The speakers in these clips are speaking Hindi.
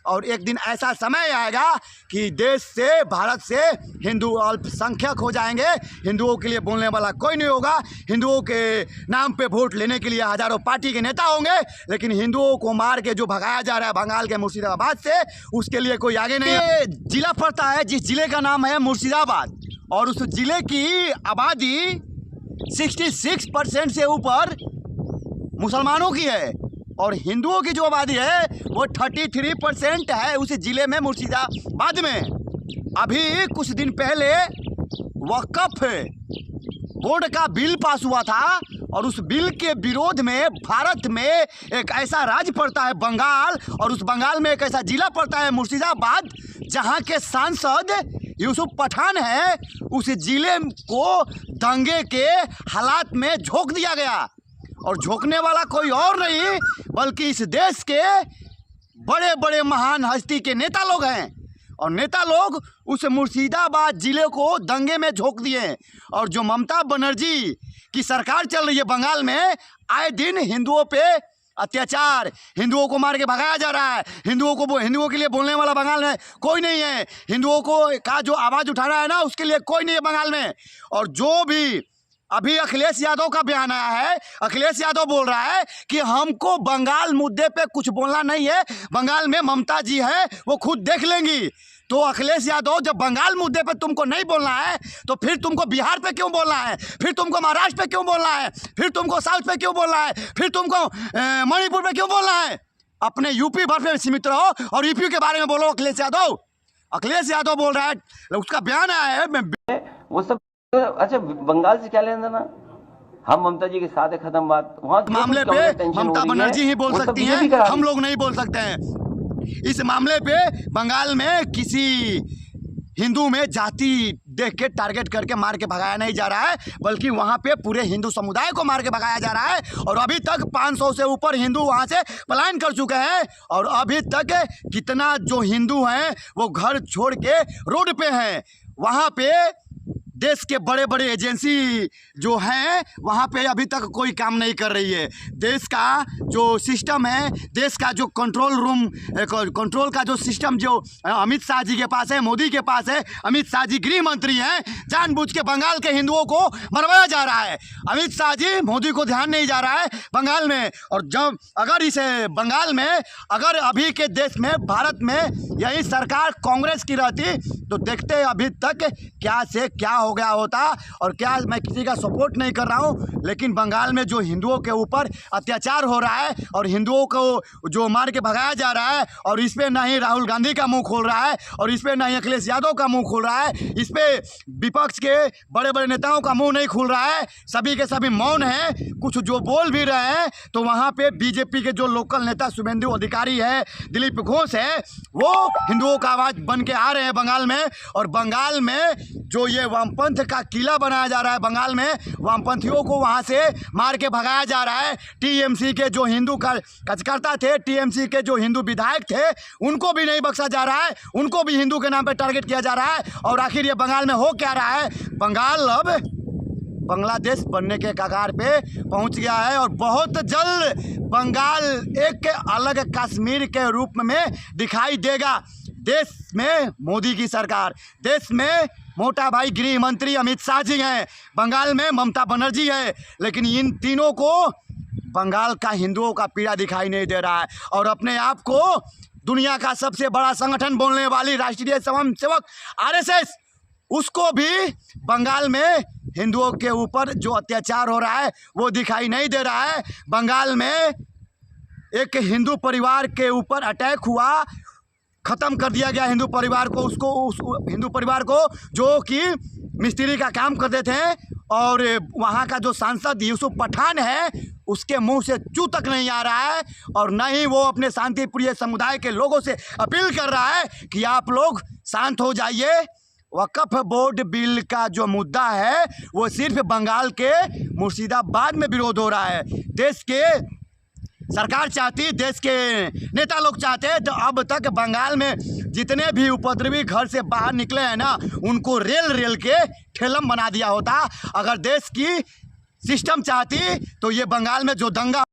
और एक दिन ऐसा समय आएगा कि देश से, भारत से हिंदू अल्पसंख्यक हो जाएंगे। हिंदुओं के लिए बोलने वाला कोई नहीं होगा। हिंदुओं के नाम पे वोट लेने के लिए हजारों पार्टी के नेता होंगे, लेकिन हिंदुओं को मार के जो भगाया जा रहा है बंगाल के मुर्शिदाबाद से, उसके लिए कोई आगे नहीं है। जिला पड़ता है जिस जिले का नाम है मुर्शिदाबाद, और उस जिले की आबादी 66% से ऊपर मुसलमानों की है, और हिंदुओं की जो आबादी है वो 33% है उस जिले में मुर्शिदाबाद में। अभी कुछ दिन पहले वक्फ बोर्ड का बिल पास हुआ था, और उस बिल के विरोध में भारत में एक ऐसा राज्य पड़ता है बंगाल, और उस बंगाल में एक ऐसा जिला पड़ता है मुर्शिदाबाद, जहां के सांसद यूसुफ पठान है। उस जिले को दंगे के हालात में झोंक दिया गया, और झोंकने वाला कोई और नहीं बल्कि इस देश के बड़े बड़े महान हस्ती के नेता लोग हैं। और नेता लोग उस मुर्शिदाबाद जिले को दंगे में झोंक दिए। और जो ममता बनर्जी की सरकार चल रही है बंगाल में, आए दिन हिंदुओं पे अत्याचार, हिंदुओं को मार के भगाया जा रहा है। हिंदुओं के लिए बोलने वाला बंगाल में कोई नहीं है। हिंदुओं को का जो आवाज़ उठाना है ना, उसके लिए कोई नहीं है बंगाल में। और जो भी अभी अखिलेश यादव का बयान आया है, अखिलेश यादव बोल रहा है कि हमको बंगाल मुद्दे पे कुछ बोलना नहीं है, बंगाल में ममता जी है वो खुद देख लेंगी। तो अखिलेश यादव, जब बंगाल मुद्दे पे तुमको नहीं बोलना है तो फिर तुमको बिहार पे क्यों बोलना है, फिर तुमको महाराष्ट्र पे क्यों बोलना है, फिर तुमको साउथ पे क्यों बोलना है, फिर तुमको मणिपुर पे क्यों बोलना है? अपने यूपी भर पे सीमित रहो और यूपी के बारे में बोलो। अखिलेश यादव बोल रहा है, उसका बयान आया है वो सब। अच्छा, बंगाल से क्या लेना देना? हम ममता जी के साथ है, खत्म बात। वहाँ मामले पे ममता बनर्जी ही बोल सकती हैं, हम लोग नहीं बोल सकते हैं। इस मामले पे बंगाल में किसी हिंदू में जाति देख के टारगेट करके मार के भगाया नहीं जा रहा है, बल्कि वहाँ पे पूरे हिंदू समुदाय को मार के भगाया जा रहा है। और अभी तक 500 से ऊपर हिंदू वहाँ से पलायन कर चुके हैं, और अभी तक कितना जो हिंदू हैं वो घर छोड़ के रोड पे हैं। वहाँ पे देश के बड़े बड़े एजेंसी जो हैं वहाँ पे अभी तक कोई काम नहीं कर रही है। देश का जो सिस्टम है, देश का जो कंट्रोल का जो सिस्टम जो अमित शाह जी के पास है, मोदी के पास है। अमित शाह जी गृह मंत्री हैं, जानबूझ के बंगाल के हिंदुओं को मरवाया जा रहा है। अमित शाह जी, मोदी को ध्यान नहीं जा रहा है बंगाल में। और जब अगर इसे बंगाल में, अगर अभी के देश में, भारत में यही सरकार कांग्रेस की रहती तो देखते अभी तक क्या से क्या हो गया होता। और क्या, मैं किसी का सपोर्ट नहीं कर रहा हूं, लेकिन बंगाल में जो हिंदुओं के ऊपर अत्याचार हो रहा है और हिंदुओं को जो मार के भगाया जा रहा है, और इस पे ना ही राहुल गांधी का मुंह खोल रहा है, और इस पे ना ही अखिलेश यादव का मुंह खोल रहा है, इस पे विपक्ष के बड़े बड़े नेताओं का मुंह नहीं खुल रहा है। सभी के सभी मौन हैं। कुछ जो बोल भी रहे हैं तो वहाँ पे बीजेपी के जो लोकल नेता शुभेंदु अधिकारी है, दिलीप घोष है, वो हिंदुओं का आवाज़ बन के आ रहे हैं बंगाल में। और बंगाल में जो ये वामपंथ का किला बनाया जा रहा है, बंगाल में वामपंथियों को वहाँ से मार के भगाया जा रहा है। टीएमसी के जो हिंदू कार्यकर्ता थे, टीएमसी के जो हिंदू विधायक थे, उनको भी नहीं बख्शा जा रहा है, उनको भी हिंदू के नाम पे टारगेट किया जा रहा है। और आखिर ये बंगाल में हो क्या रहा है? बंगाल अब बांग्लादेश बनने के कगार पे पहुंच गया है, और बहुत जल्द बंगाल एक अलग कश्मीर के रूप में दिखाई देगा। देश में मोदी की सरकार, देश में मोटा भाई गृह मंत्री अमित शाह जी हैं, बंगाल में ममता बनर्जी है, लेकिन इन तीनों को बंगाल का हिंदुओं का पीड़ा दिखाई नहीं दे रहा है। और अपने आप को दुनिया का सबसे बड़ा संगठन बोलने वाली राष्ट्रीय स्वयंसेवक आरएसएस, उसको भी बंगाल में हिंदुओं के ऊपर जो अत्याचार हो रहा है वो दिखाई नहीं दे रहा है। बंगाल में एक हिंदू परिवार के ऊपर अटैक हुआ, ख़त्म कर दिया गया हिंदू परिवार को, उस हिंदू परिवार को जो कि मिस्त्री का काम करते थे। और वहाँ का जो सांसद यूसुफ पठान है, उसके मुंह से चू तक नहीं आ रहा है, और न ही वो अपने शांतिप्रिय समुदाय के लोगों से अपील कर रहा है कि आप लोग शांत हो जाइए। वक्फ बोर्ड बिल का जो मुद्दा है वो सिर्फ बंगाल के मुर्शिदाबाद में विरोध हो रहा है। देश के सरकार चाहती, देश के नेता लोग चाहते तो अब तक बंगाल में जितने भी उपद्रवी घर से बाहर निकले हैं ना, उनको रेल रेल के ठेलम बना दिया होता। अगर देश की सिस्टम चाहती तो ये बंगाल में जो दंगा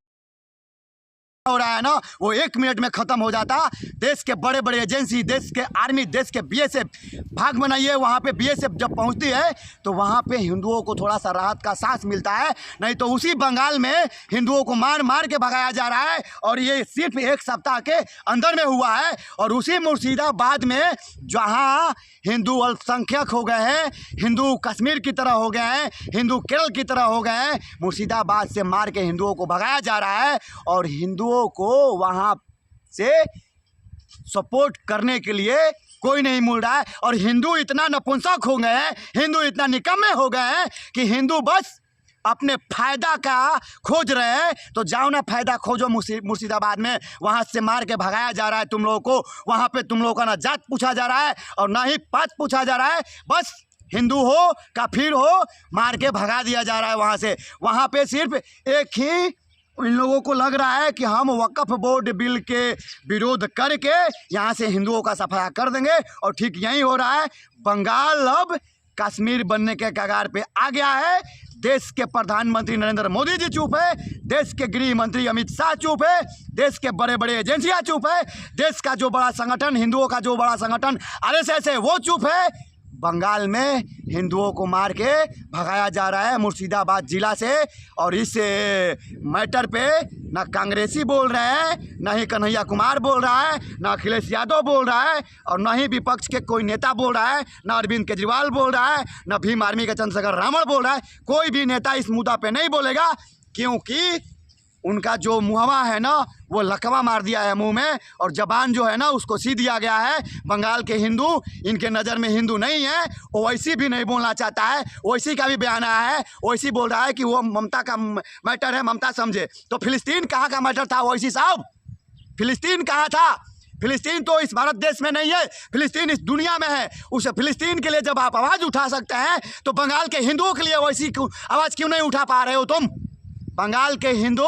हो रहा है ना, वो 1 मिनट में खत्म हो जाता। देश के बड़े बड़े एजेंसी, देश के आर्मी, देश के बीएसएफ, भाग बनाइए वहाँ पे बीएसएफ जब पहुँचती है तो वहाँ पे हिंदुओं को थोड़ा सा राहत का सांस मिलता है। नहीं तो उसी बंगाल में हिंदुओं को मार मार के भगाया जा रहा है, और ये सिर्फ 1 सप्ताह के अंदर में हुआ है। और उसी मुर्शिदाबाद में जहाँ हिंदू अल्पसंख्यक हो गए हैं, हिंदू कश्मीर की तरह हो गए हैं, हिंदू केरल की तरह हो गए हैं, मुर्शिदाबाद से मार के हिंदुओं को भगाया जा रहा है। और हिंदुओं को वहां से सपोर्ट करने के लिए कोई नहीं मिल रहा है। और हिंदू इतना नपुंसक हो गए हैं, हिंदू इतना निकम्मे हो गए हैं कि हिंदू बस अपने फायदा का खोज रहे हैं। तो जाओ ना, फायदा खोजो मुर्शिदाबाद में, वहां से मार के भगाया जा रहा है तुम लोगों को। वहां पे तुम लोगों का ना जात पूछा जा रहा है और ना ही पात पूछा जा रहा है, बस हिंदू हो काफिर हो, मार के भगा दिया जा रहा है वहां से। वहां पे सिर्फ एक ही इन लोगों को लग रहा है कि हम वक्फ बोर्ड बिल के विरोध करके यहाँ से हिंदुओं का सफाया कर देंगे। और ठीक यही हो रहा है। बंगाल अब कश्मीर बनने के कगार पे आ गया है। देश के प्रधानमंत्री नरेंद्र मोदी जी चुप है, देश के गृह मंत्री अमित शाह चुप है, देश के बड़े बड़े एजेंसियां चुप है, देश का जो बड़ा संगठन, हिंदुओं का जो बड़ा संगठन आरएसएस है वो चुप है। बंगाल में हिंदुओं को मार के भगाया जा रहा है मुर्शिदाबाद जिला से। और इस मैटर पे ना कांग्रेसी बोल रहे हैं, ना ही कन्हैया कुमार बोल रहा है, ना अखिलेश यादव बोल रहा है, और ना ही विपक्ष के कोई नेता बोल रहा है, ना अरविंद केजरीवाल बोल रहा है, ना भीम आर्मी के चंद्रशेखर रावण बोल रहा है। कोई भी नेता इस मुद्दा पे नहीं बोलेगा, क्योंकि उनका जो मुहवा है ना वो लकवा मार दिया है मुंह में, और जबान जो है ना उसको सी दिया गया है। बंगाल के हिंदू इनके नज़र में हिंदू नहीं है। ओवैसी भी नहीं बोलना चाहता है, ओवैसी का भी बयान आया है। ओवैसी बोल रहा है कि वो ममता का मैटर है, ममता समझे। तो फिलिस्तीन कहाँ का मैटर था ओवैसी साहब? फिलिस्तीन कहाँ था? फिलिस्तीन तो इस भारत देश में नहीं है, फिलिस्तीन इस दुनिया में है। उस फिलिस्तीन के लिए जब आप आवाज़ उठा सकते हैं तो बंगाल के हिंदुओं के लिए ओवैसी आवाज़ क्यों नहीं उठा पा रहे हो तुम? बंगाल के हिंदू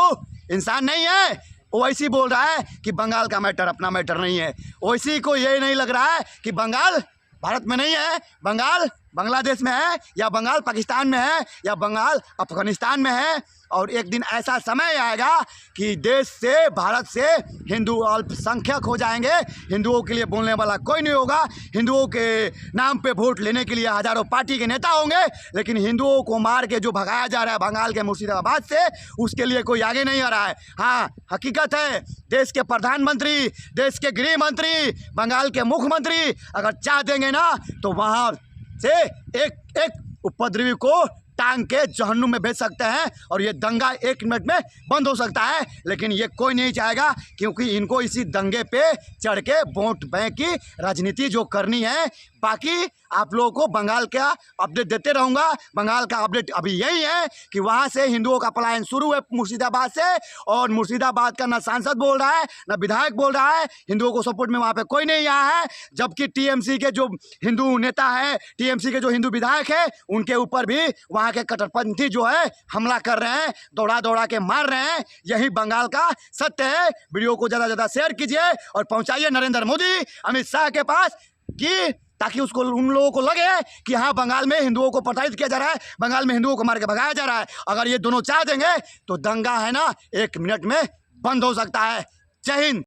इंसान नहीं है। ओवैसी बोल रहा है कि बंगाल का मैटर अपना मैटर नहीं है। ओवैसी को ये नहीं लग रहा है कि बंगाल भारत में नहीं है, बंगाल बांग्लादेश में है, या बंगाल पाकिस्तान में है, या बंगाल अफगानिस्तान में है। और एक दिन ऐसा समय आएगा कि देश से, भारत से हिंदू अल्पसंख्यक हो जाएंगे। हिंदुओं के लिए बोलने वाला कोई नहीं होगा। हिंदुओं के नाम पे वोट लेने के लिए हजारों पार्टी के नेता होंगे, लेकिन हिंदुओं को मार के जो भगाया जा रहा है बंगाल के मुर्शिदाबाद से, उसके लिए कोई आगे नहीं आ रहा है। हाँ, हकीकत है, देश के प्रधानमंत्री, देश के गृह मंत्री, बंगाल के मुख्यमंत्री अगर चाह देंगे ना तो वहाँ से एक एक उपद्रवी को टांग के जहन्नुम में भेज सकते हैं, और ये दंगा 1 मिनट में बंद हो सकता है। लेकिन ये कोई नहीं चाहेगा, क्योंकि इनको इसी दंगे पे चढ़ के वोट बैंक की राजनीति जो करनी है। बाकी आप लोगों को बंगाल का अपडेट देते रहूँगा। बंगाल का अपडेट अभी यही है कि वहाँ से हिंदुओं का पलायन शुरू है मुर्शिदाबाद से, और मुर्शिदाबाद का ना सांसद बोल रहा है, ना विधायक बोल रहा है। हिंदुओं को सपोर्ट में वहाँ पे कोई नहीं आया है। जबकि टीएमसी के जो हिंदू नेता है, टीएमसी के जो हिंदू विधायक है, उनके ऊपर भी वहाँ के कट्टरपंथी जो है हमला कर रहे हैं, दौड़ा दौड़ा के मार रहे हैं। यही बंगाल का सत्य है। वीडियो को ज़्यादा से ज़्यादा शेयर कीजिए और पहुँचाइए नरेंद्र मोदी, अमित शाह के पास, कि ताकि उसको, उन लोगों को लगे कि हाँ बंगाल में हिंदुओं को प्रताड़ित किया जा रहा है, बंगाल में हिंदुओं को मार के भगाया जा रहा है। अगर ये दोनों चाह देंगे तो दंगा है ना 1 मिनट में बंद हो सकता है। जय हिंद।